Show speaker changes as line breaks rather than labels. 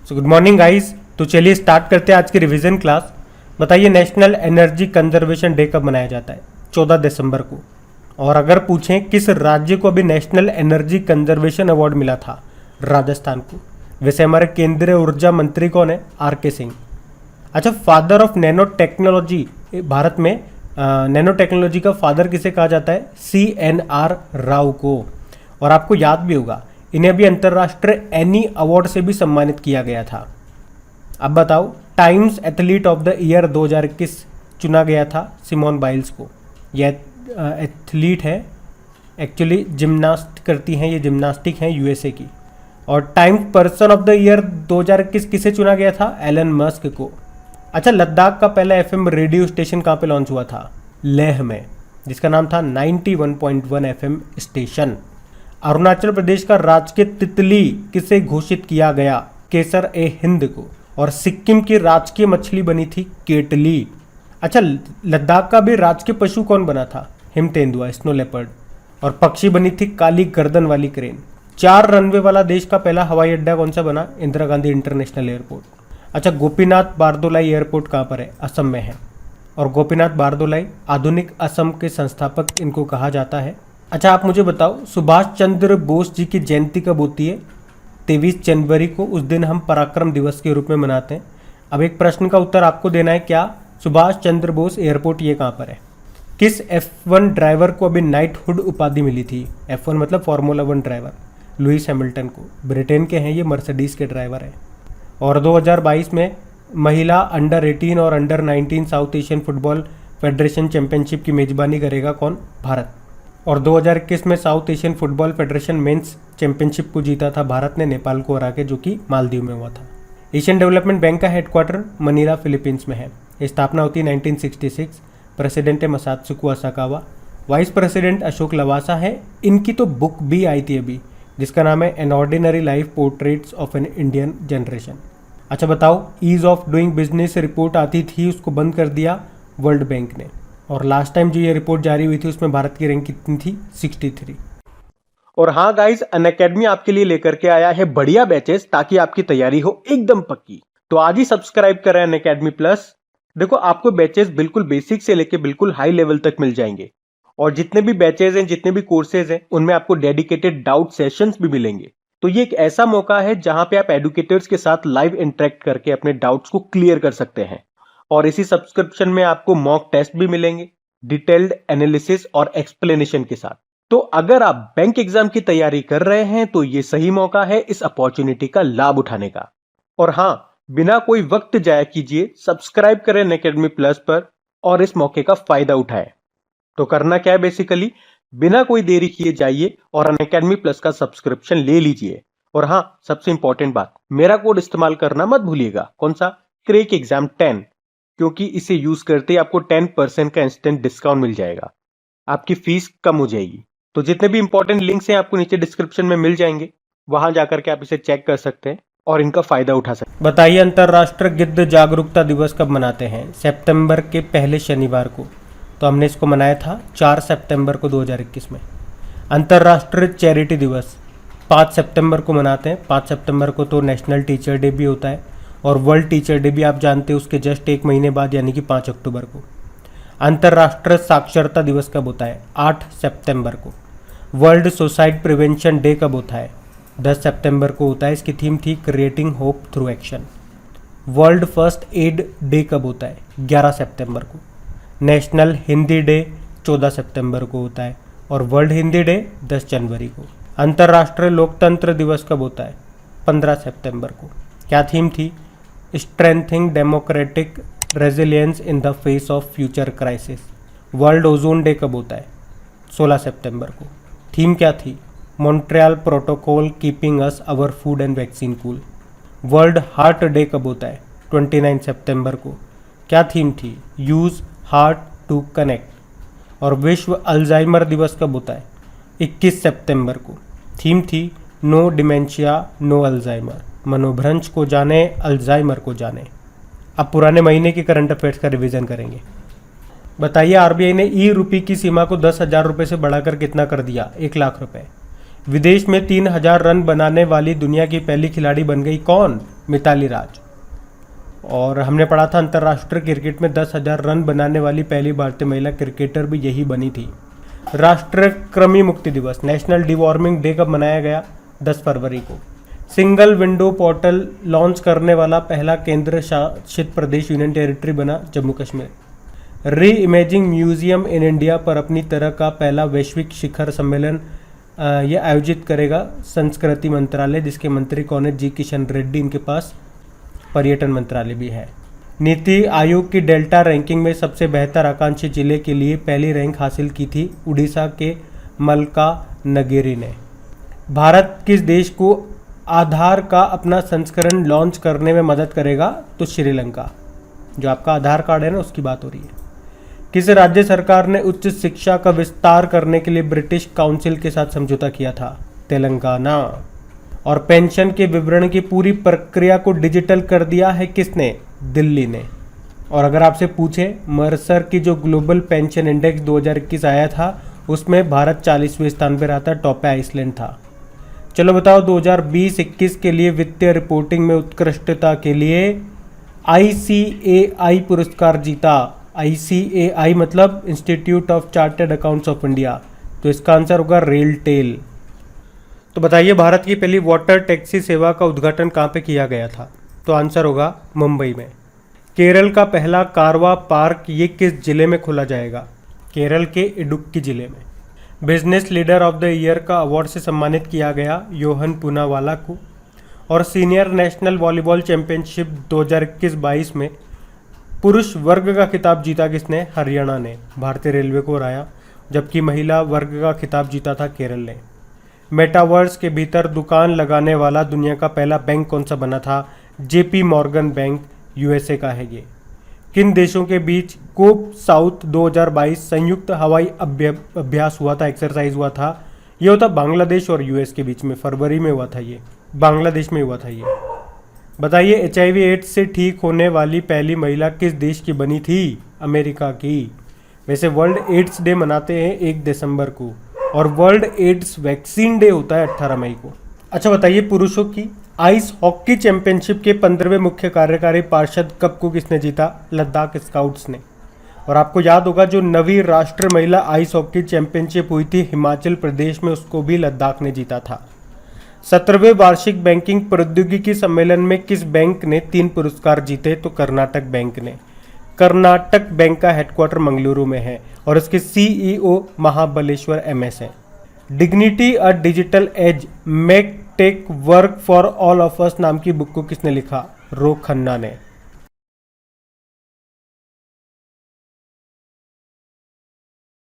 Good morning guys. तो चलिए start करते हैं आज की रिवीजन क्लास। बताइए नेशनल एनर्जी कंजर्वेशन डे कब मनाया जाता है? 14 दिसंबर को। और अगर पूछें किस राज्य को अभी नेशनल एनर्जी कंजर्वेशन अवार्ड मिला था? राजस्थान को। वैसे हमारे केंद्रीय ऊर्जा मंत्री कौन है? आर.के. सिंह। अच्छा, father of nano technology, Bharat में नैनो टेक्नोलॉजी का फादर किसे कहा जाता है? C.N.R. राव को। और आपको याद भी होगा इन्हें अभी अंतर्राष्ट्रीय एनी अवार्ड से भी सम्मानित किया गया था। अब बताओ, times athlete of the year 2021 चुना गया था सिमोन बाइल्स को। यह एथलीट है, एक्चुअली जिम्नास्ट करती हैं, ये जिम्नास्टिक हैं यूएसए की। और times person of the year 2021 किसे चुना गया था? एलन मस्क को। अच्छा, लद्दाख का पहला एफएम रेडियो स्टेशन कहाँ पे लॉन्च हुआ था? लेह में, जिसका नाम था 91.1 एफएम स्टेशन। अरुणाचल प्रदेश का राजकीय तितली किसे घोषित किया गया? केसर ए हिंद को। और सिक्किम की राजकीय मछली बनी थी केटली। अच्छा, लद्दाख का भी राजकीय पशु कौन बना था? हिम तेंदुआ, स्नो लेपर्ड। और पक्षी बनी थी काली गर्दन वाली क्रेन। 4 रनवे वाला देश का पहला हवाई अड्डा कौन सा बना? Indira Gandhi international airport. अच्छा, गोपीनाथ बारदोलाई एयरपोर्ट कहाँ पर है? असम में है। और गोपीनाथ बारदोलाई आधुनिक असम के संस्थापक इनको कहा जाता है। अच्छा, आप मुझे बताओ, सुभाष चंद्र बोस जी की जयंती कब होती है? 23 जनवरी को। उस दिन हम पराक्रम दिवस के रूप में मनाते हैं। अब एक प्रश्न का उत्तर आपको देना है, क्या सुभाष चंद्र बोस एयरपोर्ट ये कहाँ पर है? किस F1 ड्राइवर को अभी नाइटहुड उपाधि मिली थी? F1 मतलब फार्मूला 1 ड्राइवर, लुइस हैमिल्टन को। ब्रिटेन के हैं ये, मर्सिडीज के ड्राइवर हैं। और 2022 में महिला अंडर 18 और under 19 South Asian football federation championship की मेजबानी करेगा कौन? भारत। और 2021 में South Asian football federation men's championship को जीता था भारत ने, नेपाल को हरा के, जो कि मालदीव में हुआ था। एशियन डेवलपमेंट बैंक का हेडक्वार्टर मनीला फिलीपींस में है। स्थापना होती है 1966। प्रेसिडेंट है Masatsugu Asakawa. Vice president Ashok Lavasa है। इनकी तो बुक भी आई थी अभी, जिसका नाम है an ordinary life portraits of an Indian generation. अच्छा बताओ, ease of doing business report आती थी, उसको बंद कर दिया वर्ल्ड बैंक ने। और लास्ट टाइम जो ये रिपोर्ट जारी हुई थी उसमें भारत की रैंक कितनी थी? 63। और हाँ गाइस, अनअकैडमी आपके लिए लेकर के आया है बढ़िया बैचेस, ताकि आपकी तैयारी हो एकदम पक्की। तो आज ही सब्सक्राइब करें अनअकैडमी प्लस। देखो, आपको बैचेस बिल्कुल बेसिक से लेके बिल्कुल हाई लेवल तक मिल जाएंगे। और जितने भी बैचेस हैं, जितने भी कोर्सेज हैं, उनमें आपको डेडिकेटेड डाउट सेशंस भी मिलेंगे। तो ये एक ऐसा मौका है जहां पे आप एडुकेटर्स के साथ लाइव इंटरेक्ट करके अपने डाउट्स को क्लियर कर सकते हैं। और इसी सब्सक्रिप्शन में आपको मॉक टेस्ट भी मिलेंगे, डिटेल्ड एनालिसिस और एक्सप्लेनेशन के साथ। तो अगर आप बैंक एग्जाम की तैयारी कर रहे हैं तो ये सही मौका है इस अपॉर्चुनिटी का लाभ उठाने का। और हाँ, बिना कोई वक्त जाया कीजिए, सब्सक्राइब करें अनअकैडमी प्लस पर और इस मौके का फायदा उठाएं। तो करना क्या है, बेसिकली बिना कोई देरी किए जाइए और अनअकैडमी प्लस का सब्सक्रिप्शन ले लीजिए। और हाँ, सबसे इंपॉर्टेंट बात, मेरा कोड इस्तेमाल करना मत भूलिएगा। कौन सा? क्रैक एग्जाम 10, क्योंकि इसे यूज करते ही आपको 10% का इंस्टेंट डिस्काउंट मिल जाएगा। आपकी फीस कम हो जाएगी। तो जितने भी इंपॉर्टेंट लिंक्स हैं आपको नीचे डिस्क्रिप्शन में मिल जाएंगे, वहां जाकर के आप इसे चेक कर सकते हैं और इनका फायदा उठा सकते हैं। बताइए, अंतर्राष्ट्रीय गिद्ध जागरूकता दिवस कब मनाते हैं? सितंबर के पहले शनिवार को। तो हमने इसको मनाया था 4 सितंबर को 2021 में। अंतर्राष्ट्रीय चैरिटी दिवस 5 सितंबर को मनाते हैं। 5 सितंबर को तो नेशनल टीचर डे भी होता है। और वर्ल्ड टीचर डे भी आप जानते हैं उसके जस्ट 1 महीने बाद, यानी कि 5 अक्टूबर को। अंतर्राष्ट्रीय साक्षरता दिवस कब होता है? 8 सितंबर को। वर्ल्ड सुसाइड प्रिवेंशन डे कब होता है? 10 सितंबर को होता है। इसकी थीम थी creating hope through action. World first aid day कब होता है? 11 सितंबर को। नेशनल हिंदी डे 14 सितंबर को होता है। और वर्ल्ड हिंदी डे 10 जनवरी को। अंतर्राष्ट्रीय लोकतंत्र दिवस कब होता है? 15 सितंबर को। क्या थीम थी? Strengthening democratic resilience in the face of future crisis. World ozone day कब होता है? 16 सितंबर को। थीम क्या थी? Montreal protocol keeping us our food and vaccine cool. World heart day कब होता है? 29 सितंबर को। क्या थीम थी? Use heart to connect. और विश्व अल्जाइमर दिवस कब होता है? 21 सितंबर को। थीम थी नो डिमेंशिया नो अल्जाइमर। मनोभ्रंश को जाने, अल्जाइमर को जाने। अब पुराने महीने के करंट अफेयर्स का रिवीजन करेंगे। बताइए, आरबीआई ने ई रुपये की सीमा को 10,000 रुपये से बढ़ाकर कितना कर दिया? 1 लाख रुपए। विदेश में 3,000 रन बनाने वाली दुनिया की पहली खिलाड़ी बन गई कौन? मिताली राज। और हमने पढ़ा था अंतर्राष्ट्रीय क्रिकेट में 10,000 रन बनाने वाली पहली भारतीय महिला क्रिकेटर भी यही बनी थी। राष्ट्रीय कृमि मुक्ति दिवस, नेशनल डिवॉर्मिंग डे कब मनाया गया? 10 फरवरी को। सिंगल विंडो पोर्टल लॉन्च करने वाला पहला केंद्र शासित प्रदेश यूनियन टेरिटरी बना जम्मू कश्मीर। री इमेजिंग म्यूजियम इन इंडिया पर अपनी तरह का पहला वैश्विक शिखर सम्मेलन यह आयोजित करेगा संस्कृति मंत्रालय, जिसके मंत्री कौन है? जी किशन रेड्डी। इनके पास पर्यटन मंत्रालय भी है। नीति आयोग की डेल्टा रैंकिंग में सबसे बेहतर आकांक्षी जिले के लिए पहली रैंक हासिल की थी उड़ीसा के मलकानगिरी ने। भारत किस देश को आधार का अपना संस्करण लॉन्च करने में मदद करेगा? तो श्रीलंका। जो आपका आधार कार्ड है ना, उसकी बात हो रही है। किस राज्य सरकार ने उच्च शिक्षा का विस्तार करने के लिए ब्रिटिश काउंसिल के साथ समझौता किया था? तेलंगाना। और पेंशन के विवरण की पूरी प्रक्रिया को डिजिटल कर दिया है किसने? दिल्ली ने। और अगर आपसे पूछे मर्सर की जो ग्लोबल पेंशन इंडेक्स 2021 आया था, उसमें भारत 40वें स्थान पर रहा था, टॉप पे आइसलैंड था। चलो बताओ, 2020-21 के लिए वित्तीय रिपोर्टिंग में उत्कृष्टता के लिए ICAI पुरस्कार जीता। ICAI मतलब institute of chartered accounts of India. तो इसका आंसर होगा रेलटेल। तो बताइए, भारत की पहली वाटर टैक्सी सेवा का उद्घाटन कहाँ पे किया गया था? तो आंसर होगा मुंबई में। केरल का पहला कारवा पार्क ये किस जिले में खोला जाएगा? केरल के इडुक्की जिले में। Business leader of the year का अवार्ड से सम्मानित किया गया योहन पूनावाला को। और सीनियर नेशनल वॉलीबॉल चैंपियनशिप 2021-22 में पुरुष वर्ग का खिताब जीता किसने? हरियाणा ने भारतीय रेलवे को हराया। जबकि महिला वर्ग का खिताब जीता था केरल ने। मेटावर्स के भीतर दुकान लगाने वाला दुनिया का पहला बैंक कौन सा बना था? JP मॉर्गन बैंक, USA का है ये। किन देशों के बीच कोप साउथ 2022 संयुक्त हवाई अभ्यास हुआ था, एक्सरसाइज हुआ था? ये होता बांग्लादेश और US के बीच में, फरवरी में हुआ था ये, बांग्लादेश में हुआ था ये। बताइए, HIV एड्स से ठीक होने वाली पहली महिला किस देश की बनी थी? अमेरिका की। वैसे वर्ल्ड एड्स डे मनाते हैं 1 दिसंबर को, और वर्ल्ड एड्स वैक्सीन डे होता है 18 मई को। अच्छा बताइए, पुरुषों की आइस हॉकी चैंपियनशिप के 15वें मुख्य कार्यकारी पार्षद कप को किसने जीता? लद्दाख स्काउट्स ने। और आपको याद होगा, जो नवी राष्ट्रीय महिला आइस हॉकी चैंपियनशिप हुई थी हिमाचल प्रदेश में, उसको भी लद्दाख ने जीता था। 17वें वार्षिक बैंकिंग प्रौद्योगिकी सम्मेलन में किस बैंक ने 3 पुरस्कार जीते? तो कर्नाटक बैंक ने। कर्नाटक बैंक का हेडक्वार्टर मंगलुरु में है और इसके CEO महाबलेश्वर MS है। Dignity a digital age make tech work for all of us नाम की बुक को किसने लिखा? रो खन्ना ने।